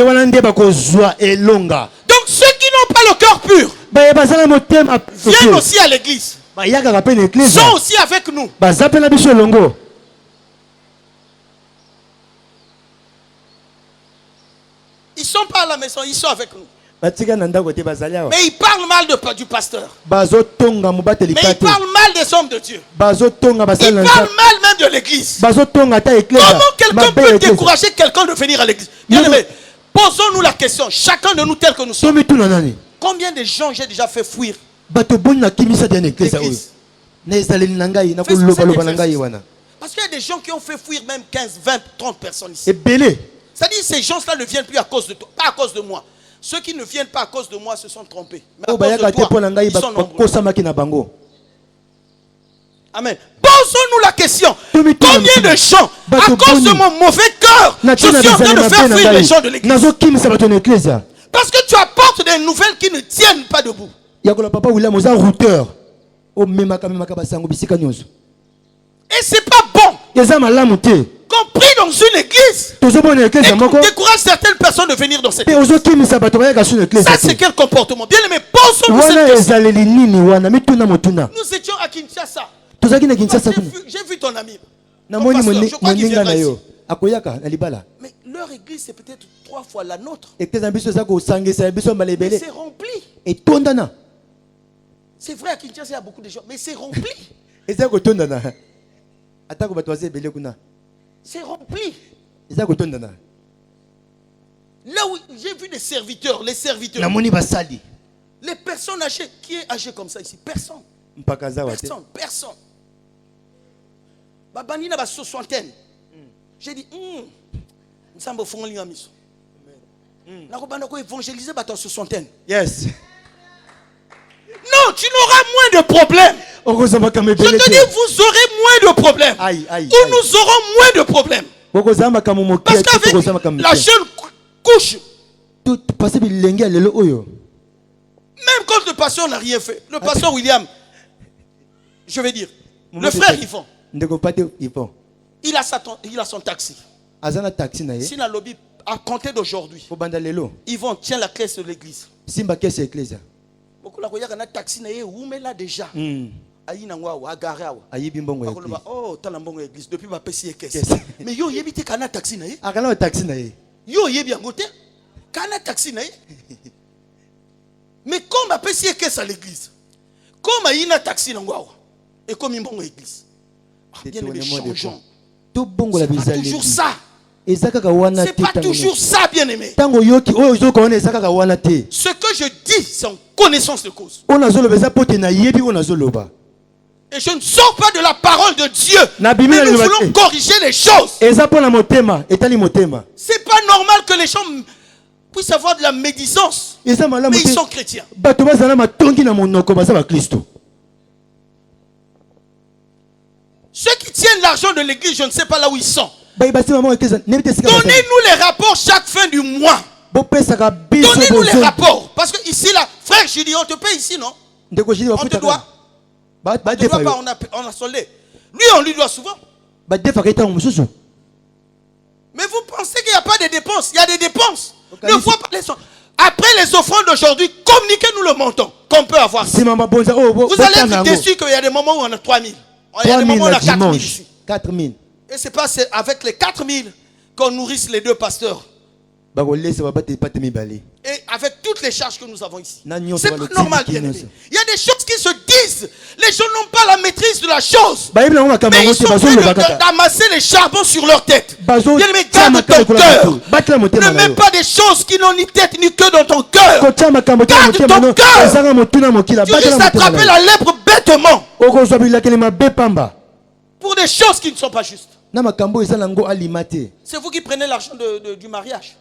ceux qui n'ont pas le cœur pur viennent aussi à l'église. Sont aussi avec nous. Ils ne sont pas à la maison, ils sont avec nous. Mais ils parlent mal du pasteur. Mais ils parlent mal des hommes de Dieu. Ils parlent mal même de l'église. Comment quelqu'un peut décourager quelqu'un de venir à l'église? Bien aimé, posons-nous la question, chacun de nous tel que nous sommes. Combien de gens j'ai déjà fait fuir l'église? Parce qu'il y a des gens qui ont fait fuir même 15, 20, 30 personnes ici. C'est-à-dire que ces gens-là ne viennent plus à cause de toi, pas à cause de moi. Ceux qui ne viennent pas à cause de moi se sont trompés. Mais à cause de toi, ils sont nombreux. Amen. Posons-nous la question. Combien de gens, à cause de mon mauvais cœur, je suis en train de faire fuir les gens de l'église? Parce que tu apportes des nouvelles qui ne tiennent pas debout. Et c'est pas bon. Compris dans une église. Et qu'on décourage certaines personnes de venir dans cette église. Ça, c'est quel comportement? Bien aimé, posons-nous cette question. Nous étions à Kinshasa. J'ai vu ton ami. Je crois qu'il viendra ici. Mais leur église, c'est peut-être 3 fois la nôtre. Mais c'est rempli. C'est vrai, à Kinshasa, il y a beaucoup de gens. Mais c'est rempli. C'est rempli. Là où j'ai vu des serviteurs, les serviteurs. Les personnes âgées. Qui est âgé comme ça ici? Personne. Personne. Babani na ba soixantaine. J'ai dit, nous sommes au fond de la mission. Nous avons évangélisé dans soixantaine. Yes. Non, tu n'auras moins de problèmes. Je te dis, vous aurez moins de problèmes. Ou nous aurons moins de problèmes. Parce qu'avec la jeune couche, même quand le pasteur n'a rien fait, le pasteur William, je vais dire, Le frère Yvon. Il a son taxi. Azana taxi na ye. Si na lobby à compter d'aujourd'hui. Yvon tient la caisse de l'église. Simba caisse église. Beaucoup la koyaka na taxi na ye où mais là déjà. Ayi na ngwa wa garé wa. Ayi bimbongo église. Oh tala mbongo église depuis ma pesi caisse. Mais yo yebi te kana taxi na ye. Akana taxi na ye. Yo yebi ngote. Kana taxi na ye. Mais comme ma pesi caisse à l'église. Comme ayi na taxi na ngwa et comme mbongo église. Bien aimé, changeons. Tout bongo la bizarre. C'est toujours ça. C'est pas toujours ça, bien aimé. Ce que je dis, c'est en connaissance de cause. Et je ne sors pas de la parole de Dieu. Mais nous voulons corriger les choses. C'est pas normal que les gens puissent avoir de la médisance. Mais ils sont chrétiens. Ceux qui tiennent l'argent de l'église, je ne sais pas là où ils sont. Donnez-nous les rapports chaque fin du mois. Donnez-nous les rapports. Parce que ici, là, frère Julie, on te paye ici, non? On te doit. On te doit pas, on a soldé. Lui, on lui doit souvent. Mais vous pensez qu'il n'y a pas de dépenses? Il y a des dépenses. Ne vois pas les sons. Après les offrandes d'aujourd'hui, communiquez-nous le montant qu'on peut avoir. Vous allez être déçus qu'il y a des moments où on a 3 000. Il y a des moments où on a 4 000 ici. 4 000. Et c'est pas avec les 4 000 qu'on nourrisse les 2 pasteurs. Et avec toutes les charges que nous avons ici. C'est pas normal, bien aimé. Il y a des choses qui se disent. Les gens n'ont pas la maîtrise de la chose. Mais ils sont en train d'amasser les charbons sur leur tête. Bien aimé, garde ton cœur. Ne mets pas des choses qui n'ont ni tête ni queue dans ton cœur. Garde ton cœur. Tu risques d'attraper la lèpre bêtement. Pour des choses qui ne sont pas justes. C'est vous qui prenez l'argent du mariage.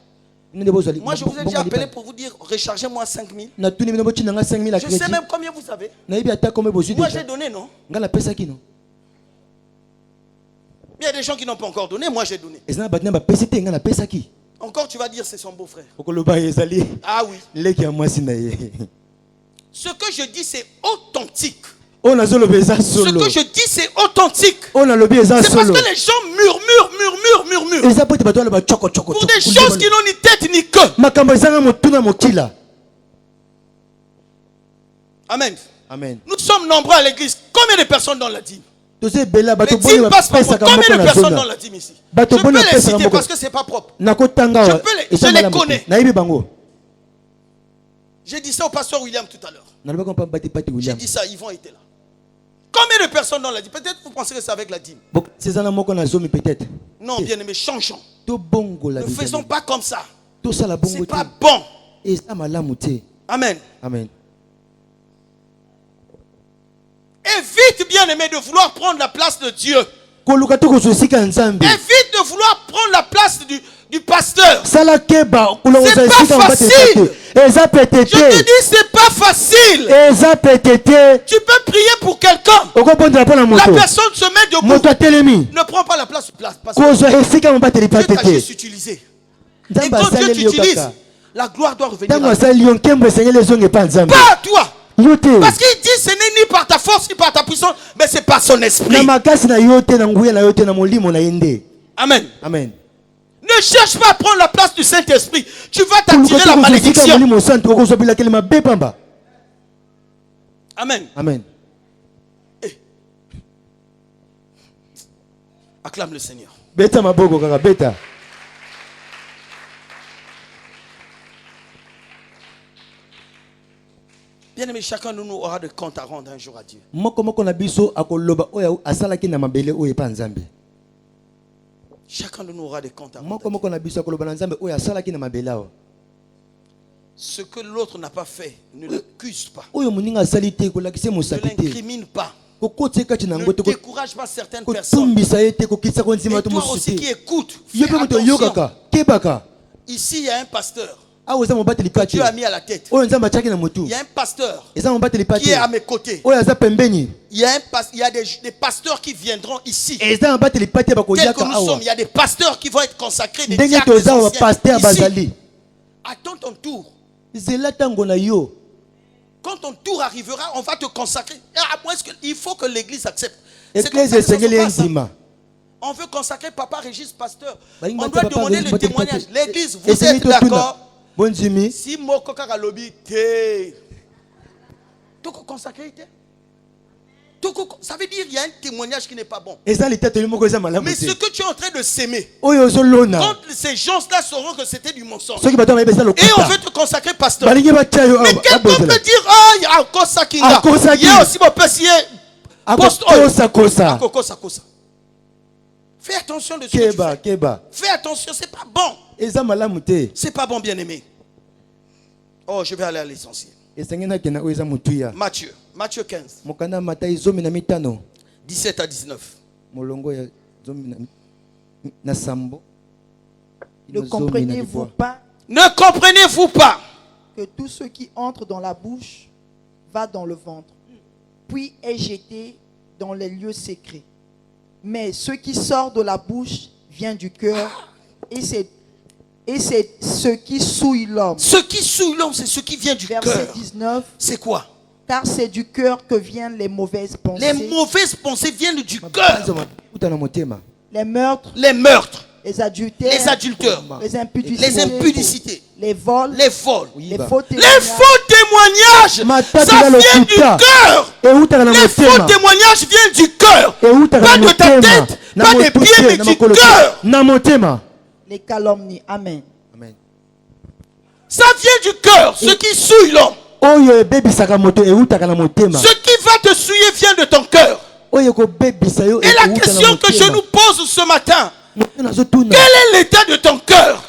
Moi, je vous ai déjà appelé pour vous dire, rechargez-moi 5 000. Je sais même combien vous savez. Moi, j'ai donné, non? Il y a des gens qui n'ont pas encore donné, moi j'ai donné. Encore, tu vas dire, c'est son beau-frère. Ah oui. Ce que je dis, c'est authentique. Ce que je dis, c'est authentique. C'est parce que les gens murmurent. Pour des choses qui n'ont ni tête ni queue. Amen. Amen. Nous sommes nombreux à l'église. Combien de personnes dans la dîme? Les dîmes passent par moi. Combien de personnes dans la dîme ici? Je peux les citer parce que ce n'est pas propre. Je les connais. J'ai dit ça au pasteur William tout à l'heure. J'ai dit ça, Yvon était là. Combien de personnes dans la dîme? Peut-être vous pensez que c'est avec la dîme. Non, bien aimé, changeons. Ne faisons pas comme ça. C'est pas bon. Amen. Amen. Évite, bien aimé, de vouloir prendre la place de Dieu. Évite de vouloir prendre la place du pasteur. C'est pas facile. Je te dis, c'est pas facile. Tu peux prier pour quelqu'un. La personne se met debout. Ne prends pas la place du pasteur. Dieu t'a juste utilisé. Et quand Dieu t'utilise, la gloire doit revenir à toi. Pas à toi. Parce qu'il dit ce n'est ni par ta force ni par ta puissance, mais c'est par son esprit. Amen. Amen. Ne cherche pas à prendre la place du Saint-Esprit. Tu vas t'attirer la malédiction. Amen. Amen. Hey. Acclame le Seigneur. Bien aimé, chacun de nous aura de comptes à rendre un jour à Dieu. Chacun de nous aura des comptes à rendre. Ce que l'autre n'a pas fait, ne l'accuse pas. Ne l'incrimine pas. Ne décourage pas certaines personnes. Et toi aussi qui écoutes, fais attention. Ici, il y a un pasteur que Dieu a mis à la tête. Il y a un pasteur qui est à mes côtés. Il y a des pasteurs qui viendront ici. Tel que nous sommes, il y a des pasteurs qui vont être consacrés, des diacres ici. Attends ton tour. Quand ton tour arrivera, on va te consacrer. Il faut que l'église accepte. C'est comme ça que ça se passe. On veut consacrer Papa Régis pasteur. On doit demander le témoignage. L'église, vous êtes d'accord? Si Moko Kakalobi, tout consacré, ça veut dire qu'il y a un témoignage qui n'est pas bon. Mais ce que tu es en train de s'aimer, quand ces gens-là sauront que c'était du mensonge, et on veut te consacrer pasteur. Mais quelqu'un peut dire, oh, il y a encore ça qui a. Il y a aussi mon pessier. Fais attention de ce que tu fais. Fais attention, c'est pas bon. C'est pas bon, bien aimé. Oh, je vais aller à l'essentiel. Matthieu 15. 17 à 19. Ne comprenez-vous pas? Ne comprenez-vous pas que tout ce qui entre dans la bouche va dans le ventre, puis est jeté dans les lieux secrets. Mais ce qui sort de la bouche vient du cœur, et c'est ce qui souille l'homme. Ce qui souille l'homme, c'est ce qui vient du cœur. Verset 19. C'est quoi? Car c'est du cœur que viennent les mauvaises pensées. Les mauvaises pensées viennent du cœur. Les meurtres. Les meurtres. Les adultères. Les adultères. Les impudicités. Les impudicités. Les vols. Les vols. Les faux témoignages. Ça vient du cœur. Les faux témoignages viennent du cœur. Pas de ta tête, pas des pieds, mais du cœur. Les calomnies. Amen. Ça vient du cœur. Ce qui souille l'homme. Ce qui va te souiller vient de ton cœur. Et la question que je nous pose ce matin, quel est l'état de ton cœur?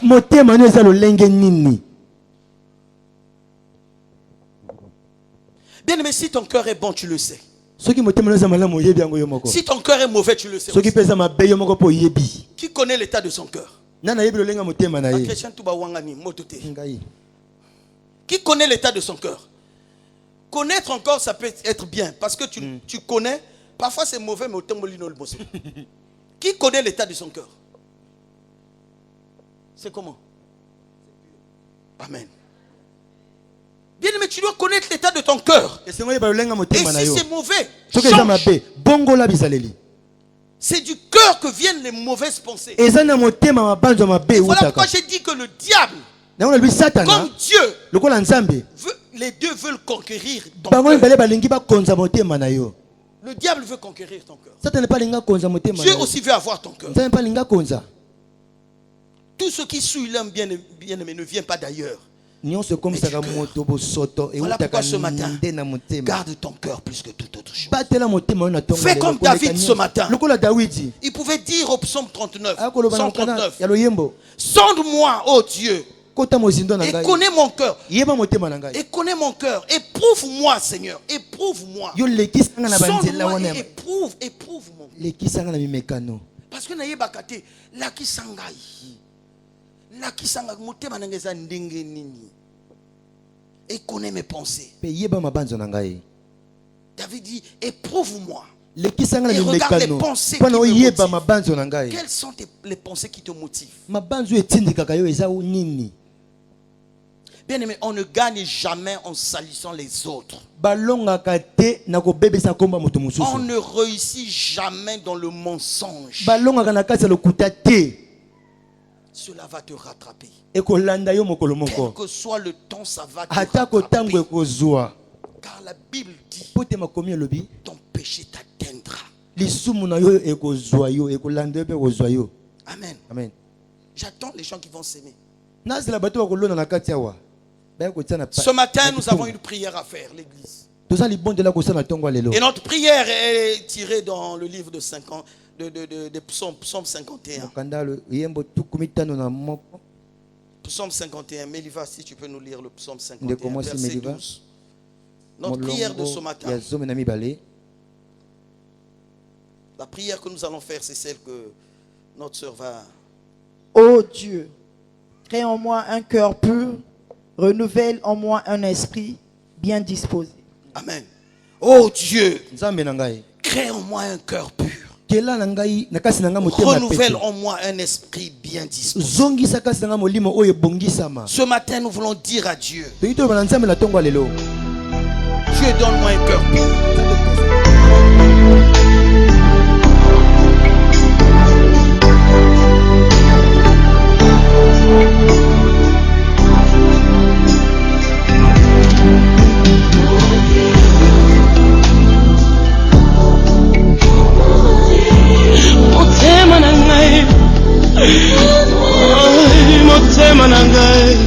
Bien aimé, si ton cœur est bon, tu le sais. Si ton cœur est mauvais, tu le sais aussi. Qui connaît l'état de son cœur? Qui connaît l'état de son cœur? Connaître encore, ça peut être bien. Parce que tu connais. Parfois c'est mauvais, mais autant molino le bossé. Qui connaît l'état de son cœur? C'est comment? Amen. Bien aimé, tu dois connaître l'état de ton cœur. Et si c'est mauvais, change. C'est du cœur que viennent les mauvaises pensées. Et voilà pourquoi j'ai dit que le diable, comme Dieu, les deux veulent conquérir ton cœur. Le diable veut conquérir ton cœur. Dieu aussi veut avoir ton cœur. Tout ce qui suit l'homme bien-aimé ne vient pas d'ailleurs. Voilà pourquoi ce matin, garde ton cœur plus que toute autre chose. Fais comme David ce matin. Il pouvait dire au psaume 39, sonde-moi, ô Dieu, et connais mon cœur. Et connais mon cœur. Éprouve-moi, Seigneur. Éprouve-moi. Sonde-moi et éprouve mon cœur. Parce que naye bakate la kisangai. La kisanga motema nangeza ndenge nini. Et connais mes pensées. David dit éprouve-moi. Et regarde les pensées qui te motivent. Quelles sont les pensées qui te motivent? Bien aimé, on ne gagne jamais en salissant les autres. On ne réussit jamais dans le mensonge. Cela va te rattraper. Quel que soit le temps, ça va te rattraper. Car la Bible dit, ton péché t'atteindra. Amen. Amen. J'attends les gens qui vont s'aimer. Ce matin, nous avons une prière à faire, l'église. Et notre prière est tirée dans le livre de 50, de Psaume 51. Psaume 51. Méliva, si tu peux nous lire le Psaume 51, verset 12. Notre prière de ce matin. La prière que nous allons faire, c'est celle que notre sœur va... Ô Dieu, crée en moi un cœur pur, renouvelle en moi un esprit bien disposé. Amen. Ô Dieu, crée en moi un cœur pur. Renouvelle en moi un esprit bien disposé. Ce matin, nous voulons dire à Dieu, Dieu, donne-moi un cœur pur. motema na ngai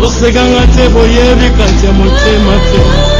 osekanga te boyebi kati ya motema te